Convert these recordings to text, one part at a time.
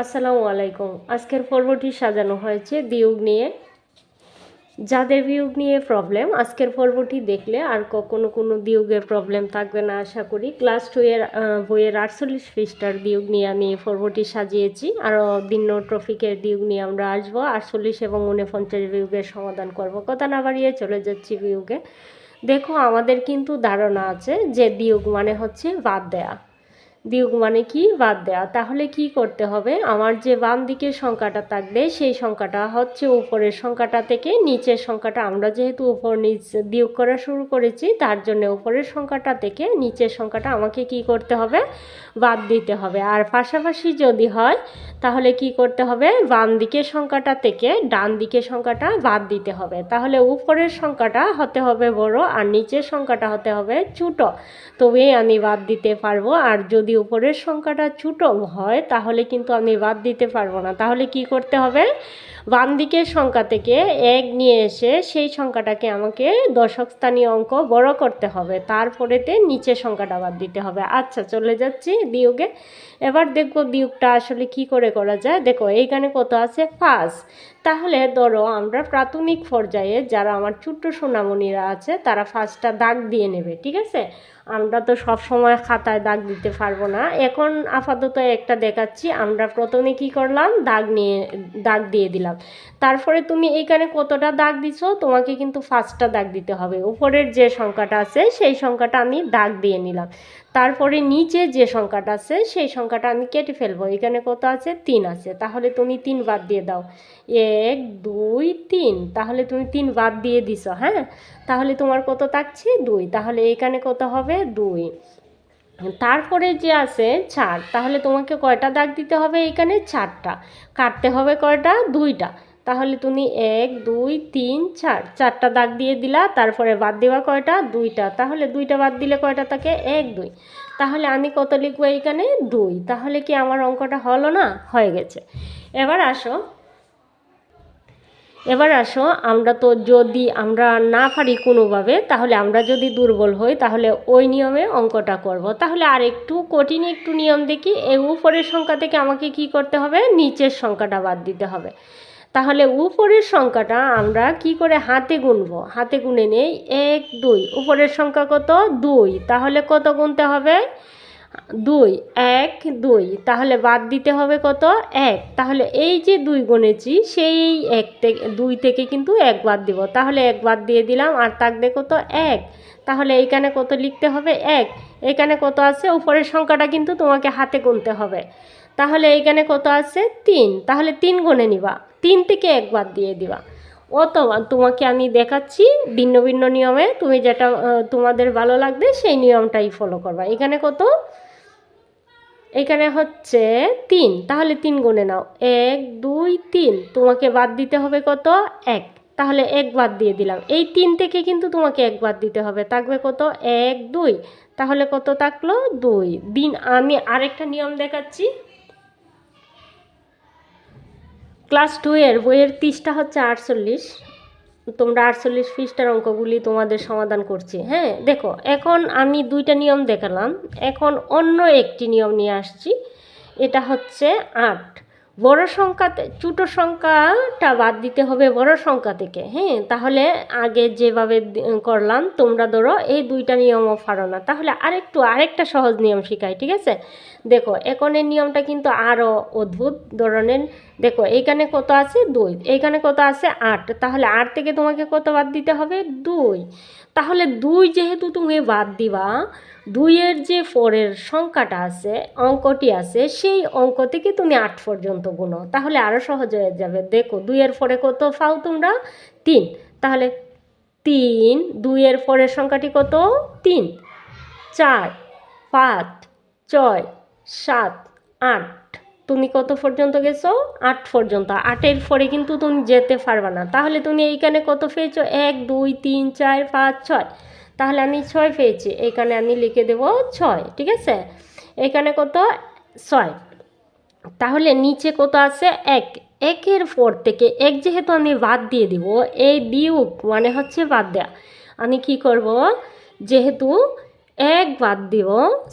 আসসালামু আলাইকুম। আজকের পর্বটি সাজানো হয়েছে বিয়োগ নিয়ে। যাদের বিয়োগ নিয়ে প্রবলেম আজকের পর্বটি দেখলে আর কখনো কোনো বিয়োগের প্রবলেম থাকবে না আশা করি। ক্লাস 2 এর বইয়ের 48 পৃষ্ঠার বিয়োগ নিয়ে আমি এই পর্বটি সাজিয়েছি। আরও ভিন্ন টপিকের বিয়োগ নিয়ে আমরা আসবো। 48 এবং 49 বিয়োগের সমাধান করব। কথা না বাড়িয়ে চলে যাচ্ছি বিয়োগে। দেখো, আমাদের কিন্তু ধারণা আছে যে বিয়োগ মানে হচ্ছে বাদ দেয়া। বিয়োগ মানে কি? বাদ দেওয়া। তাহলে কি করতে হবে? আমার যে বাম দিকের সংখ্যাটা থাকবে সেই সংখ্যাটা হচ্ছে উপরের সংখ্যাটা থেকে নিচের সংখ্যাটা, আমরা যেহেতু উপর নিচ বিয়োগ করা শুরু করেছি তার জন্য উপরের সংখ্যাটা থেকে নিচের সংখ্যাটা আমাকে কি করতে হবে? বাদ দিতে হবে। আর পাশাপাশি যদি হয় তাহলে কি করতে হবে? বাম দিকের সংখ্যাটা থেকে ডান দিকের সংখ্যাটা বাদ দিতে হবে। তাহলে উপরের সংখ্যাটা হতে হবে বড় আর নিচের সংখ্যাটা হতে হবে ছোট, তবেই আমি বাদ দিতে পারবো। আর যদি উপরের সংখ্যাটা ছোটো হয় তাহলে কিন্তু আমি বাদ দিতে পারবো না। তাহলে কি করতে হবে? বাম দিকের সংখ্যা থেকে 1 নিয়ে এসে সেই সংখ্যাটাকে আমাকে দশক স্থানীয় অঙ্ক বড় করতে হবে, তারপরেতে নিচের সংখ্যাটা বাদ দিতে হবে। আচ্ছা, চলে যাচ্ছি বিয়োগে। এবার দেখব বিয়োগটা আসলে কি করে করা যায়। দেখো, এইখানে কত আছে? 5। তাহলে ধরো আমরা প্রাথমিক পর্যায়ে যারা আমার ছোট্ট সোনামণিরা আছে তারা 5টা দাগ দিয়ে নেবে, ঠিক আছে? আমরা তো সব সময় খাতায় দাগ দিতে পারবো না। এখন আপাতত একটা দেখাচ্ছি। আমরা প্রথমে কি করলাম? দাগ দিয়ে দিলাম। তারপরে তুমি এইখানে কতটা দাগ দিছো? তোমাকে কিন্তু 5টা দাগ দিতে হবে। উপরের যে সংখ্যাটা আছে সেই সংখ্যাটা আমি দাগ দিয়ে নিলাম। তারপরে নিচে যে সংখ্যাটা আছে সেই সংখ্যাটা আমি কেটে ফেলবো। এখানে কত আছে? 3 আছে। তাহলে তুমি 3 বাদ দিয়ে দাও। 1 2 3। তাহলে তুমি 3 বাদ দিয়ে দিছো। হ্যাঁ, তাহলে তোমার কত থাকছে? 2। তাহলে এখানে কত হবে? 2। তারপরে যে আছে 4, তাহলে তোমাকে কয়টা দাগ দিতে হবে? এখানে 4টা। কাটতে হবে কয়টা? 2টা। তাহলে তুমি 1 2 3 4, 4টা দাগ দিয়ে দিলা। তারপরে বাদ দেওয়া কয়টা? 2টা। তাহলে 2টা বাদ দিলে কয়টা থাকে? 1 2। তাহলে আমি কত লিখবো এখানে? 2। তাহলে কি আমার অঙ্কটা হলো না? হয়ে গেছে। এবার আসো আমরা তো যদি আমরা না পারি কোনোভাবে, তাহলে আমরা যদি দুর্বল হই তাহলে ওই নিয়মে অঙ্কটা করব। তাহলে আর একটু কঠিন একটু নিয়ম দেখি। এই উপরের সংখ্যা থেকে আমাকে কি করতে হবে? নিচের সংখ্যাটা বাদ দিতে হবে। তাহলে উপরের সংখ্যাটা আমরা কি করে হাতে গুনবো? হাতে গুনে নেই। 1 2। উপরের সংখ্যা কত? 2। তাহলে কত গুনতে হবে? 2 1 2। তাহলে বাদ দিতে হবে কত? 1। তাহলে এই যে 2 গুনেছি সেই 2 থেকে কিন্তু 1 বাদ দিব। তাহলে 1 বাদ দিয়ে দিলাম। আর থাকবে কত? 1। তাহলে এইখানে কত লিখতে হবে? 1। এখানে কত আছে? উপরের সংখ্যাটা কিন্তু তোমাকে হাতে গুনতে হবে। তাহলে এইখানে কত আছে? 3। তাহলে 3 গুনে নিবা। 3 থেকে 1 বাদ দিয়ে দিবা। অথবা তোমাকে আমি দেখাচ্ছি ভিন্ন ভিন্ন নিয়মে, তুমি যেটা তোমাদের ভালো লাগবে সেই নিয়মটাই ফলো করবা। এখানে কত? এখানে হচ্ছে 3। তাহলে 3 গুনে নাও। 1 2 3। তোমাকে বাদ দিতে হবে কত? 1। তাহলে 1 বাদ দিয়ে দিলাম। এই 3 থেকে কিন্তু তোমাকে 1 বাদ দিতে হবে। থাকবে কত? 1 2। তাহলে কত থাকলো? 2 দিন। আমি আরেকটা নিয়ম দেখাচ্ছি। ক্লাস 2 এর বইয়ের পৃষ্ঠা হচ্ছে 48। তোমরা 48 পৃষ্ঠার অঙ্কগুলি তোমাদের সমাধান করছি। হ্যাঁ, দেখো, এখন আমি 2টা নিয়ম দেখালাম। এখন অন্য একটি নিয়ম নিয়ে আসছি। এটা হচ্ছে 8। বড় সংখ্যাতে ছোটো সংখ্যাটা বাদ দিতে হবে বড় সংখ্যা থেকে। হ্যাঁ, তাহলে আগে যেভাবে করলাম তোমরা ধরো এই 2টা নিয়মও পারো না, তাহলে আরেকটা সহজ নিয়ম শিখাই, ঠিক আছে? দেখো, এখনের নিয়মটা কিন্তু আরও অদ্ভুত ধরনের। দেখো, এইখানে কত আছে? 2। এইখানে কত আছে? 8। তাহলে 8 থেকে তোমাকে কত বাদ দিতে হবে? 2। তাহলে 2 যেহেতু তুমি বাদ দিবা, 2-এর যে পরের সংখ্যাটা আছে, অঙ্কটি আছে, সেই অঙ্ক থেকে তুমি 8 পর্যন্ত গুনো। তাহলে আরও সহজ হয়ে যাবে। দেখো, 2-এর পরে কত পাও তোমরা? 3। তাহলে 3। 2-এর পরের সংখ্যাটি কত? 3 4 5 6 7 8। তুমি কত পর্যন্ত গেছো? 8 পর্যন্ত। 8-এর পরে কিন্তু তুমি যেতে পারবে না। তাহলে তুমি এইখানে কত পেয়েছো? 1 2 3 4 5 6। তাহলে আমি 6 পেয়েছি। এইখানে আমি লিখে দেব 6, ঠিক আছে? এখানে কত? 6। তাহলে নিচে কত আছে? 1। 1-এর পর থেকে 1 যেহেতু আমি বাদ দিয়ে দিব, এই বিয়োগ মানে হচ্ছে বাদ দেওয়া। আমি কি করব? যেহেতু এক বাদ দিব,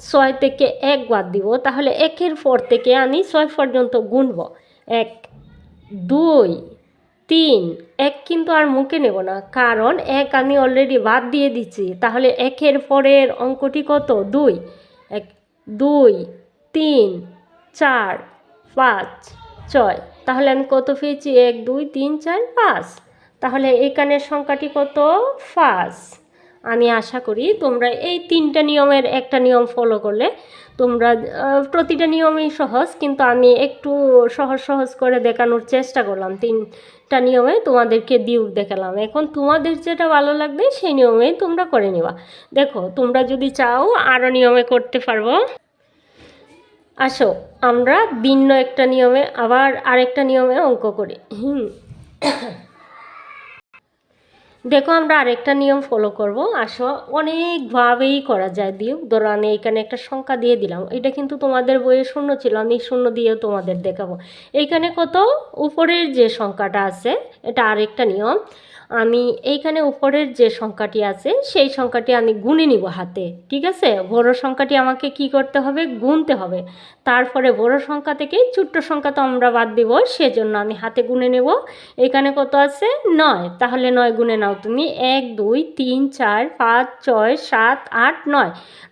6 থেকে 1 বাদ দিব, তাহলে 1-এর পর থেকে আমি 6 পর্যন্ত গুনব। 1 2 3, 1 কিন্তু আর মুখে নেব না, কারণ 1 আমি অলরেডি বাদ দিয়ে দিচ্ছি। তাহলে 1-এর পরের অঙ্কটি কত? 2। 1 2 3 4 5 6, তাহলে আমি কত পেয়েছি? 1 2 3 4 5। তাহলে এইখানের সংখ্যাটি কত? 5। আমি আশা করি তোমরা এই 3টা নিয়মের একটা নিয়ম ফলো করলে তোমরা, প্রতিটা নিয়মই সহজ, কিন্তু আমি একটু সহজ সহজ করে দেখানোর চেষ্টা করলাম। 3টা নিয়মে তোমাদেরকে দিয়েও দেখালাম। এখন তোমাদের যেটা ভালো লাগবে সেই নিয়মেই তোমরা করে নিবা। দেখো, তোমরা যদি চাও আরও নিয়মে করতে পারবো। আসো আমরা ভিন্ন একটা নিয়মে আবার আরেকটা নিয়মে অঙ্ক করি। দেখো, আমরা আরেকটা নিয়ম ফলো করব। আসো, অনেকভাবেই করা যায় বিয়োগ। ধরো আমি এখানে একটা সংখ্যা দিয়ে দিলাম, এটা কিন্তু তোমাদের বইয়ে শূন্য ছিল, আমি শূন্য দিয়েও তোমাদের দেখাবো। এইখানে কত? উপরের যে সংখ্যাটা আছে, এটা আরেকটা নিয়ম। আমি এইখানে উপরের যে সংখ্যাটি আছে সেই সংখ্যাটি আমি গুনে নিব হাতে, ঠিক আছে? বড় সংখ্যাটি আমাকে কি করতে হবে? গুনতে হবে। তারপরে বড় সংখ্যা থেকে ছোট্ট সংখ্যা তো আমরা বাদ দিব, সেজন্য আমি হাতে গুনে নেব। এখানে কত আছে? 9। তাহলে 9 গুনে নাও তুমি। 1 2 3 4 5 6 7 8 9।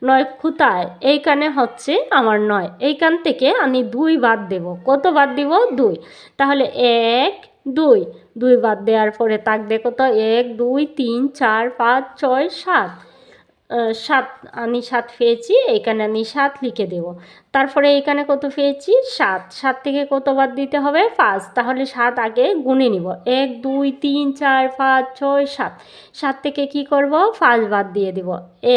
9 কোথায়? এইখানে হচ্ছে আমার 9। এইখান থেকে আমি 2 বাদ দেব। কত বাদ দিব? 2। তাহলে 1 2 2 বাদ দেওয়ার পরে থাকবে কত? 1 2 3 4 5 6 7। 7 আমি 7 পেয়েছি, এখানে আমি 7 লিখে দেব। তারপরে এখানে কত পেয়েছি? 7। 7 থেকে কত বাদ দিতে হবে? 5। তাহলে 7 আগে গুনে নিব। 1 2 3 4 5 6 7। 7 থেকে কি করব? 5 বাদ দিয়ে দিব।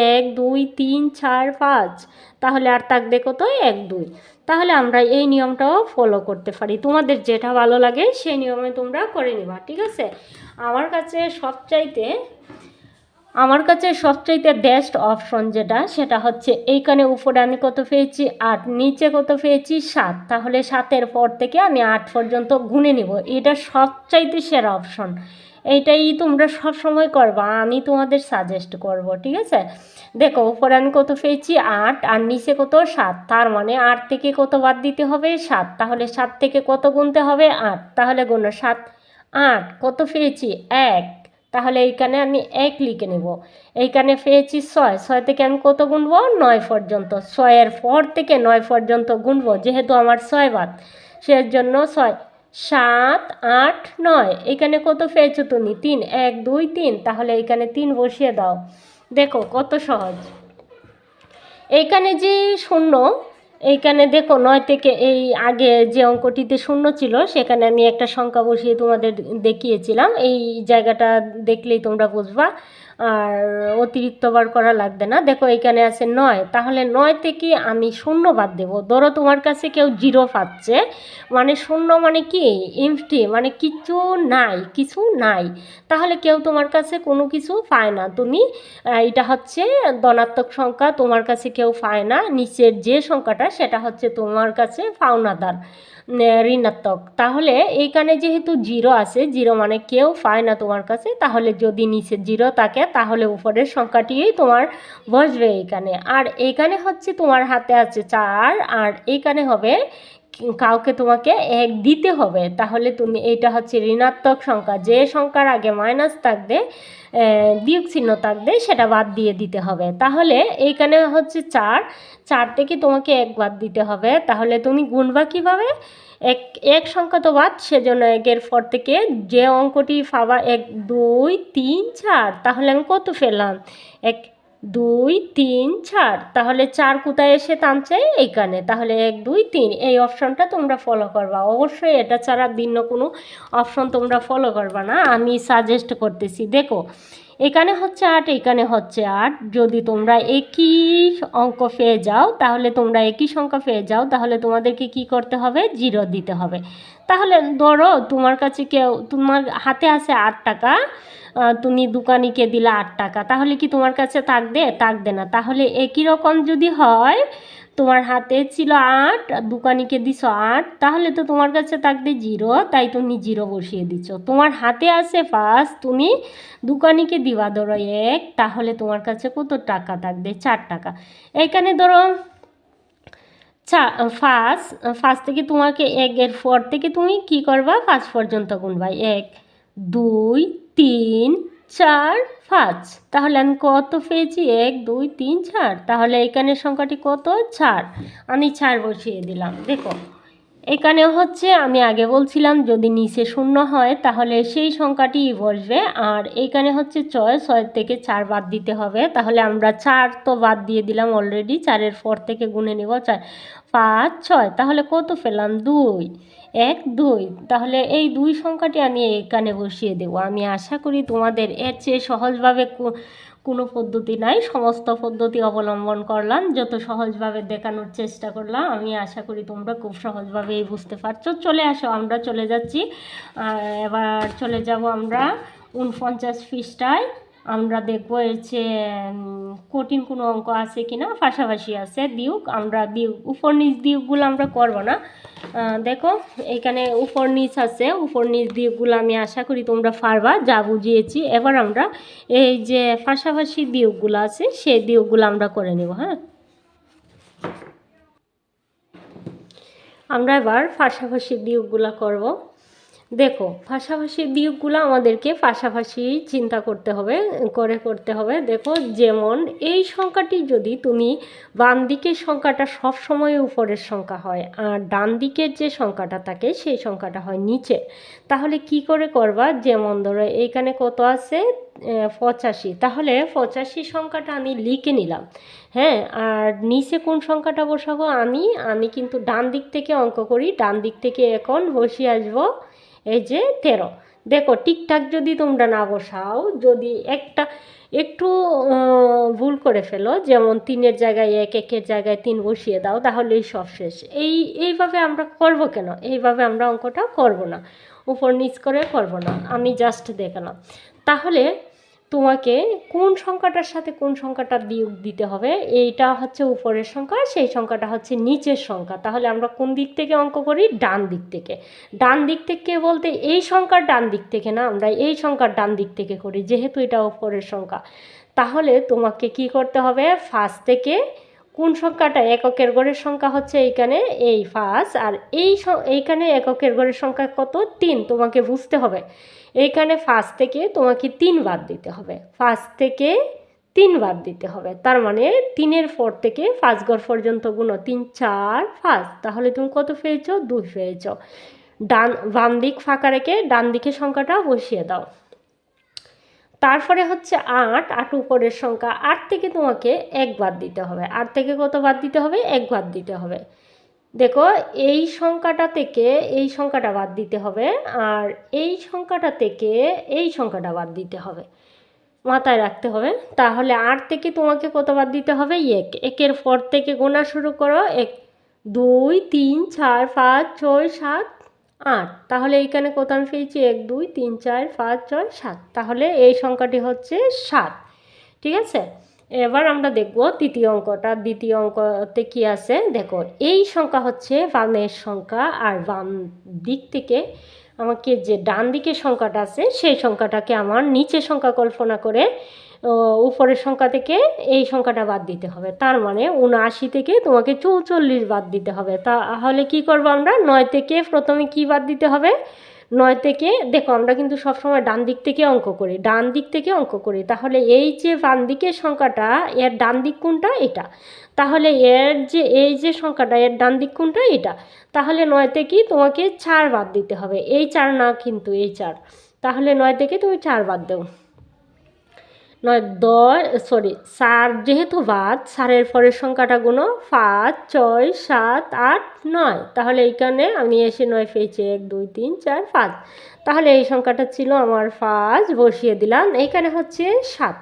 1 2 3 4 5। তাহলে আর থাকবে কত? 1 2। তাহলে আমরা এই নিয়মটাও ফলো করতে পারি। তোমাদের যেটা ভালো লাগে সেই নিয়মে তোমরা করে নিবা, ঠিক আছে? আমার কাছে সবচাইতে বেস্ট অপশন যেটা, সেটা হচ্ছে এইখানে উপরে আমি কত পেয়েছি? 8, নিচে কত পেয়েছি? 7। তাহলে 7-এর পর থেকে আমি 8 পর্যন্ত গুনে নিব। এটা সবচাইতে সেরা অপশন। এইটাই তোমরা সব সময় করবা, আমি তোমাদের সাজেস্ট করব, ঠিক আছে? দেখো, উপরে আমি কত পেয়েছি? 8, আর নিচে কত? 7। তার মানে 8 থেকে কত বাদ দিতে হবে? 7। তাহলে 7 থেকে কত গুনতে হবে? 8। তাহলে গুনো 7 8। কত পেয়েছি? 1। তাহলে এইখানে আমি 1 লিখে নেব। এইখানে পেয়েছি 6। 6 থেকে আমি কত গুনবো? 9 পর্যন্ত। 6-এর পর থেকে 9 পর্যন্ত গুনবো, যেহেতু আমার 6 বাদ, সেজন্য 6 7 8 9। এখানে কত পেয়েছো তুমি? 3। 1 2 3। তাহলে এইখানে 3 বসিয়ে দাও। দেখো কত সহজ। এইখানে যে শূন্য, এইখানে দেখো 9 থেকে এই আগে যে অঙ্কটিতে শূন্য ছিল সেখানে আমি একটা সংখ্যা বসিয়ে তোমাদের দেখিয়েছিলাম। এই জায়গাটা দেখলেই তোমরা বুঝবা, আর অতিরিক্তবার করা লাগবে না। দেখো এখানে আছে 9। তাহলে 9 থেকে আমি শূন্য বাদ দেবো। ধরো তোমার কাছে কেউ 0 পাচ্ছে, মানে শূন্য মানে কি? এমটি, মানে কিছু নাই, কিছু নাই। তাহলে কেউ তোমার কাছে কোনো কিছু পায় না। তুমি এটা হচ্ছে ধনাত্মক সংখ্যা, তোমার কাছে কেউ পায় না। নিচের যে সংখ্যাটা সেটা হচ্ছে তোমার কাছে পাওনাদার, ঋণাত্মক। তাহলে এইখানে যেহেতু 0 আছে, 0 মানে কেউ পায় না তোমার কাছে, তাহলে যদি নিচে 0 থাকে তাহলে উপরের সংখ্যাটিই তোমার বসবে এইখানে। আর এইখানে হচ্ছে তোমার হাতে আছে 4, আর এইখানে হবে কাউকে তোমাকে 1 দিতে হবে। তাহলে তুমি, এইটা হচ্ছে ঋণাত্মক সংখ্যা, যে সংখ্যার আগে মাইনাস থাকবে, বিয়োগ চিহ্ন থাকবে, সেটা বাদ দিয়ে দিতে হবে। তাহলে এইখানে হচ্ছে 4। 4 থেকে তোমাকে 1 বাদ দিতে হবে। তাহলে তুমি গুনবা কীভাবে? এক সংখ্যা তো বাদ, সেজন্য 1-এর পর থেকে যে অঙ্কটি পাবা 1 2 3 4। তাহলে আমি কত পেলাম? 1 2 3 4। তাহলে 4 কোথায় এসে টানছে? এইখানে। তাহলে 1 2 3, এই অপশনটা তোমরা ফলো করবা। অবশ্যই এটা ছাড়া ভিন্ন কোনো অপশন তোমরা ফলো করবা না, আমি সাজেস্ট করতেছি। দেখো, এখানে হচ্ছে 8, এখানে হচ্ছে 8। যদি তোমরা একই অঙ্ক পেয়ে যাও, তাহলে তোমরা একই সংখ্যা পেয়ে যাও, তাহলে তোমাদেরকে কি করতে হবে? 0 দিতে হবে। তাহলে ধরো তোমার কাছে তোমার হাতে আছে 8 টাকা, তুমি দোকানিকে দিলা 8 টাকা, তাহলে কি তোমার কাছে থাকবে? থাকবে না। তাহলে একই রকম যদি হয়, তোমার হাতে ছিল 8, দোকানিকে দিছো 8, তাহলে তো তোমার কাছে থাকবে 0, তাই তুমি 0 বসিয়ে দিচ্ছ। তোমার হাতে আছে 5, তুমি দোকানিকে দিবা ধরো 1, তাহলে তোমার কাছে কত টাকা থাকবে? 4 টাকা। এইখানে ধরো ফার্স্ট ফার্স্ট থেকে তোমাকে 1-এর পর থেকে তুমি কি করবা? 5 পর্যন্ত গুনবা। 1, 2, 3, 4, 5। তাহলে আমি কত পেয়েছি? 1, 2, 3, 4। তাহলে এখানে সংখ্যাটি কত? 4। আমি 4 বসিয়ে দিলাম। দেখো এখানে হচ্ছে আমি আগে বলছিলাম যদি নিচে 0 হয় তাহলে সেই সংখ্যাটি বসবে, আর এইখানে হচ্ছে 6 থেকে 4 বাদ দিতে হবে। তাহলে আমরা 4 তো বাদ দিয়ে দিলাম অলরেডি, 4-এর পর থেকে গুনে নেব 4, 5, 6। তাহলে কত পেলাম? 2, 1, 2। তাহলে এই 2 সংখ্যাটি আমি এখানে বসিয়ে দেব। আমি আশা করি তোমাদের এর চেয়ে সহজভাবে কোনো পদ্ধতি নাই, সমস্ত পদ্ধতি অবলম্বন করলাম, যত সহজভাবে দেখানোর চেষ্টা করলাম। আমি আশা করি তোমরা খুব সহজভাবেই বুঝতে পারছো। চলে আসো, আমরা চলে যাচ্ছি। এবার চলে যাব আমরা 49 পৃষ্ঠায়। আমরা দেখবো এর চেয়ে কঠিন কোনো অঙ্ক আছে কিনা, পাশাপাশি আছে দিউক। আমরা দিউক উপর নিচ দিউকগুলো আমরা করব না। দেখো এখানে উপর নিচ আছে, উপর নিচ দিউকগুলো আমি আশা করি তোমরা পারবা, যা বুঝিয়েছি। এবার আমরা এই যে পাশাপাশি দিউকগুলো আছে সেই দিউকগুলো আমরা করে নেব। হ্যাঁ, আমরা এবার পাশাপাশি দিউকগুলো করব। দেখো পাশাপাশি দিকগুলো আমাদেরকে পাশাপাশি চিন্তা করতে হবে। দেখো যেমন এই সংখ্যাটি যদি তুমি বাম দিকের সংখ্যাটা সব সময় উপরের সংখ্যা হয় আর ডান দিকের যে সংখ্যাটা থাকে সেই সংখ্যাটা হয় নিচে, তাহলে কি করে করবা? যেমন ধরো এইখানে কত আছে? 85। তাহলে 85 সংখ্যাটা আমি লিখে নিলাম। হ্যাঁ, আর নিচে কোন সংখ্যাটা বসাবো? আমি কিন্তু ডান দিক থেকে অঙ্ক করি, ডান দিক থেকে এখন বসিয়ে আসবো এই যে 13। দেখো ঠিকঠাক যদি তোমরা না বসাও, যদি একটু ভুল করে ফেলো, যেমন 3-এর জায়গায় 1, 1-এর জায়গায় 3 বসিয়ে দাও, তাহলেই সব শেষ। এইভাবে আমরা করব কেন? এইভাবে আমরা অঙ্কটা করব না, উপর নিচ করে করব না, আমি জাস্ট দেখালাম। তাহলে তোমাকে কোন সংখ্যাটার সাথে কোন সংখ্যাটা বিয়োগ দিতে হবে? এইটা হচ্ছে উপরের সংখ্যা, সেই সংখ্যাটা হচ্ছে নিচের সংখ্যা। তাহলে আমরা কোন দিক থেকে অঙ্ক করি? ডান দিক থেকে। ডান দিক থেকে বলতে এই সংখ্যার ডান দিক থেকে না, আমরা এই সংখ্যার ডান দিক থেকে করি, যেহেতু এটা উপরের সংখ্যা। তাহলে তোমাকে কি করতে হবে? ফার্স্ট থেকে কোন সংখ্যাটা এককের গড়ের সংখ্যা হচ্ছে এইখানে এই 5, আর এইখানে এককের গড়ের সংখ্যা কত? 3। তোমাকে বুঝতে হবে এইখানে 5 থেকে তোমাকে 3 বাদ দিতে হবে, 5 থেকে 3 বাদ দিতে হবে। তার মানে 3-এর পর থেকে 5 ঘর পর্যন্ত গুণ, 3, 4, 5। তাহলে তুমি কত পেয়েছো? 2 পেয়েছো। বাম দিক ফাঁকা রেখে ডান দিকে সংখ্যাটা বসিয়ে দাও। তারপরে হচ্ছে 8 উপরের সংখ্যা, 8 থেকে তোমাকে 1 বাদ দিতে হবে। 8 থেকে কত বাদ দিতে হবে? 1 বাদ দিতে হবে। দেখো এই সংখ্যাটা থেকে এই সংখ্যাটা বাদ দিতে হবে, আর এই সংখ্যাটা থেকে এই সংখ্যাটা বাদ দিতে হবে, মাথায় রাখতে হবে। তাহলে 8 থেকে তোমাকে কত বাদ দিতে হবে? 1। 1-এর পর থেকে গোনা শুরু করো। 1, 2, 3, 4, 5, 6, 7, 8। তাহলে এইখানে কত আমি পেয়েছি? 1, 2, 3, 4, 5, 6, 7। তাহলে এই সংখ্যাটি হচ্ছে 7। ঠিক আছে, এবার আমরা দেখব তৃতীয় অঙ্কটা। দ্বিতীয় অঙ্কতে কি আছে দেখো। এই সংখ্যা হচ্ছে বামের সংখ্যা, আর বাম দিক থেকে আমাকে যে ডান দিকের সংখ্যাটা আছে সেই সংখ্যাটাকে আমার নিচের সংখ্যা কল্পনা করে উপরের সংখ্যা থেকে এই সংখ্যাটা বাদ দিতে হবে। তার মানে 79 থেকে তোমাকে 44 বাদ দিতে হবে। তাহলে কি করব আমরা? 9 থেকে প্রথমে কি বাদ দিতে হবে? 9 থেকে, দেখো আমরা কিন্তু সবসময় ডান দিক থেকে অঙ্ক করি, তাহলে এই যে বাম দিকের সংখ্যাটা এর ডান দিক কোনটা? এটা। তাহলে এই যে সংখ্যাটা এর ডান দিক কোনটা? এটা। তাহলে 9 থেকে তোমাকে 4 বাদ দিতে হবে, এই 4 না কিন্তু এই 4। তাহলে 9 থেকে তুমি 4 বাদ দাও। 4 যেহেতু বাদ, 4-এর পরের সংখ্যাটা গুনো 5, 6, 7, 8, 9। তাহলে এইখানে আমি এসে 9 পেয়েছি। 1, 2, 3, 4, 5। তাহলে এই সংখ্যাটা ছিল আমার 5, বসিয়ে দিলাম। এইখানে হচ্ছে 7।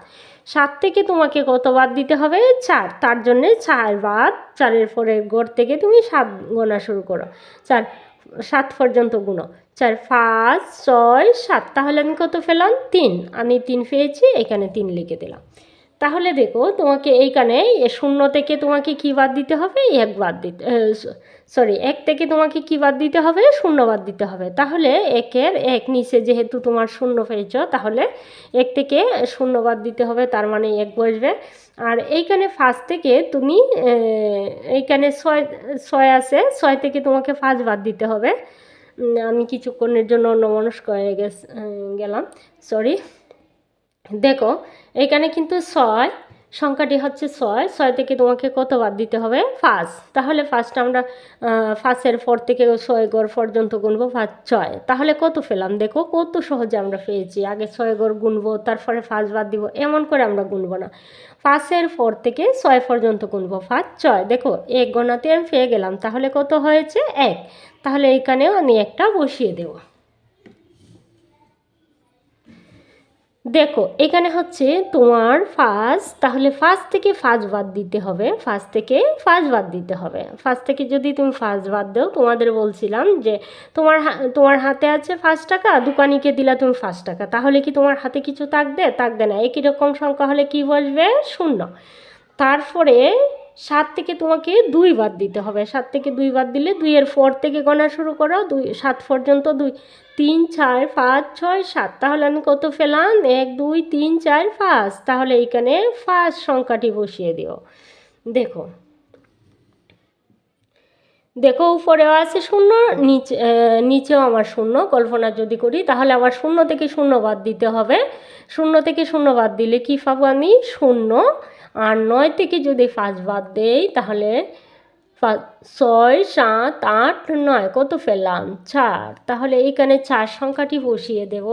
7 থেকে তোমাকে কত বাদ দিতে হবে? 4। তার জন্যে 4 বাদ, 4-এর পরের গড় থেকে তুমি 7 গোনা শুরু করো। 4, 7 পর্যন্ত গুণো, 4 5 6 7, তাহলে আমি কত পেলাম 3, আমি 3 পেয়েছি, এখানে 3 লিখে দিলাম। তাহলে দেখো তোমাকে এইখানে 0 থেকে তোমাকে কী বাদ দিতে হবে, 1 বাদ দিতে, সরি 1 থেকে তোমাকে কী বাদ দিতে হবে, 0 বাদ দিতে হবে। তাহলে 1-এর 1 নিচে যেহেতু তোমার 0 পেয়েছ, তাহলে 1 থেকে 0 বাদ দিতে হবে, তার মানে 1 বসবে। আর এইখানে 5 থেকে তুমি এইখানে 6 আছে, 6 থেকে তোমাকে 5 বাদ দিতে হবে। আমি কিছুক্ষণের জন্য অন্যমনস্ক হয়ে গেলাম, সরি। দেখো এখানে কিন্তু 6 সংখ্যাটি হচ্ছে 6 থেকে তোমাকে কত বাদ দিতে হবে, 5। তাহলে ফার্স্ট আমরা 5-এর পর থেকে 6 গড় পর্যন্ত গুনবো, 5 6, তাহলে কত পেলাম দেখো, কত সহজে আমরা পেয়েছি। আগে 6 গড় গুনবো, তারপরে 5 বাদ দিব, এমন করে আমরা গুনবো না। 5-এর পর থেকে 6 পর্যন্ত গুনবো, 5 6, দেখো 1 গণাতে আমি পেয়ে গেলাম। তাহলে কত হয়েছে, 1। তাহলে এইখানেও আমি একটা বসিয়ে দেবো। দেখো এখানে হচ্ছে তোমার 5, তাহলে 5 থেকে 5 বাদ দিতে হবে, 5 থেকে 5 বাদ দিতে হবে। 5 থেকে যদি তুমি 5 বাদ দাও, তোমাদের বলছিলাম যে তোমার হাতে আছে 5 টাকা, দোকানিকে দিলা তুমি 5 টাকা, তাহলে কি তোমার হাতে কিছু থাকবে না। একই রকম সংখ্যা হলে কি বসবে, 0। তারপরে 7 থেকে তোমাকে 2 বাদ দিতে হবে, 7 থেকে 2 বাদ দিলে 2-এর পর থেকে গণা শুরু করো, 7 পর্যন্ত 2 3 4 5 6 7, তাহলে আমি কত পেলাম, 1 2 3 4 5। তাহলে এইখানে 5 সংখ্যাটি বসিয়ে দিও। দেখো দেখো উপরেও আছে 0, নিচেও আমার 0। কল্পনা যদি করি, তাহলে আমার 0 থেকে 0 বাদ দিতে হবে। 0 থেকে 0 বাদ দিলে কি পাবো আমি, 0। আর 9 থেকে যদি 5 বাদ দেই, তাহলে 6 7 8 9, কত পেলাম, 4। তাহলে এইখানে 4 সংখ্যাটি বসিয়ে দেব।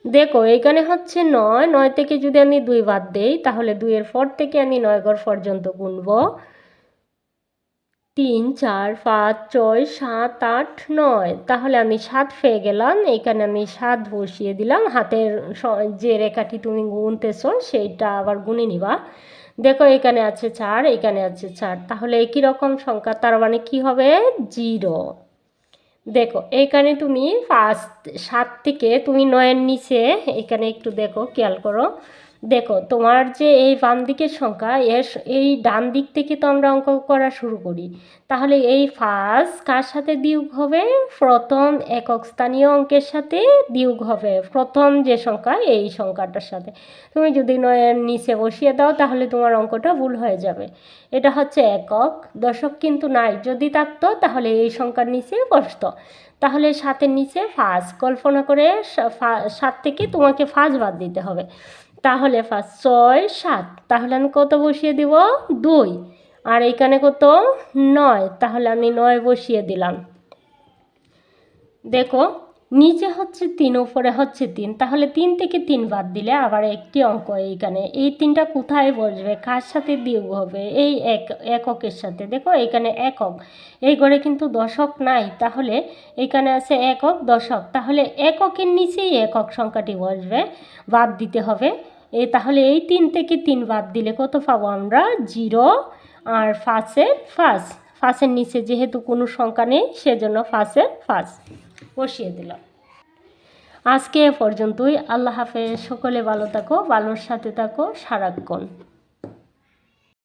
দেখো এইখানে হচ্ছে 9 থেকে যদি আমি 2 বাদ দেই, তাহলে 2-এর পর থেকে আমি 9 ঘর পর্যন্ত গুনবো, 3 4 5 6 7 8 9, তাহলে আমি 7 পেয়ে গেলাম। এইখানে আমি 7 বসিয়ে দিলাম। হাতের যে রেখাটি তুমি গুনতেছো সেইটা আবার গুনে নিবা। দেখো এখানে আছে 4, এখানে আছে 4, তাহলে একই রকম সংখ্যা, তার মানে কি হবে, 0। দেখো এইখানে তুমি 7 থেকে তুমি 9-এর নিচে, এখানে একটু দেখো, খেয়াল করো। দেখো তোমার যে এই বাম দিকের সংখ্যা, এই ডান দিক থেকে তো আমরা অঙ্ক করা শুরু করি। তাহলে এই 5 কার সাথে বিয়োগ হবে, প্রথম একক স্থানীয় অঙ্কের সাথে বিয়োগ হবে, প্রথম যে সংখ্যা এই সংখ্যাটার সাথে। তুমি যদি 9-এর নিচে বসিয়ে দাও, তাহলে তোমার অঙ্কটা ভুল হয়ে যাবে। এটা হচ্ছে একক, দশক কিন্তু নাই। যদি থাকতো তাহলে এই সংখ্যার নিচে বসতো। তাহলে 7-এর নিচে 5, কল্পনা করে 7 থেকে তোমাকে 5 বাদ দিতে হবে। তাহলে 5 6 7, তাহলে আমি কত বসিয়ে দিব, 2। আর এইখানে কত, 9, তাহলে আমি 9 বসিয়ে দিলাম। দেখো নিচে হচ্ছে 3, উপরে হচ্ছে 3, তাহলে 3 থেকে 3 বাদ দিলে আবার একটি অঙ্ক এইখানে, এই 3টা কোথায় বসবে, কার সাথে বিয়োগ হবে, এই এককের সাথে। দেখো এখানে একক, এই ঘরে কিন্তু দশক নাই, তাহলে এখানে আছে একক দশক, তাহলে এককের নিচেই একক সংখ্যাটি বসবে, বাদ দিতে হবে। তাহলে এই 3 থেকে 3 বাদ দিলে কত পাবো আমরা, 0। আর 5-এর নিচে যেহেতু কোনো সংখ্যা নেই, সেজন্য 5 বসিয়ে দিলাম। আজকে এ পর্যন্তই। আল্লাহ হাফেজ। সকলে ভালো থাকো, ভালোর সাথে থাকো সারাক্ষণ।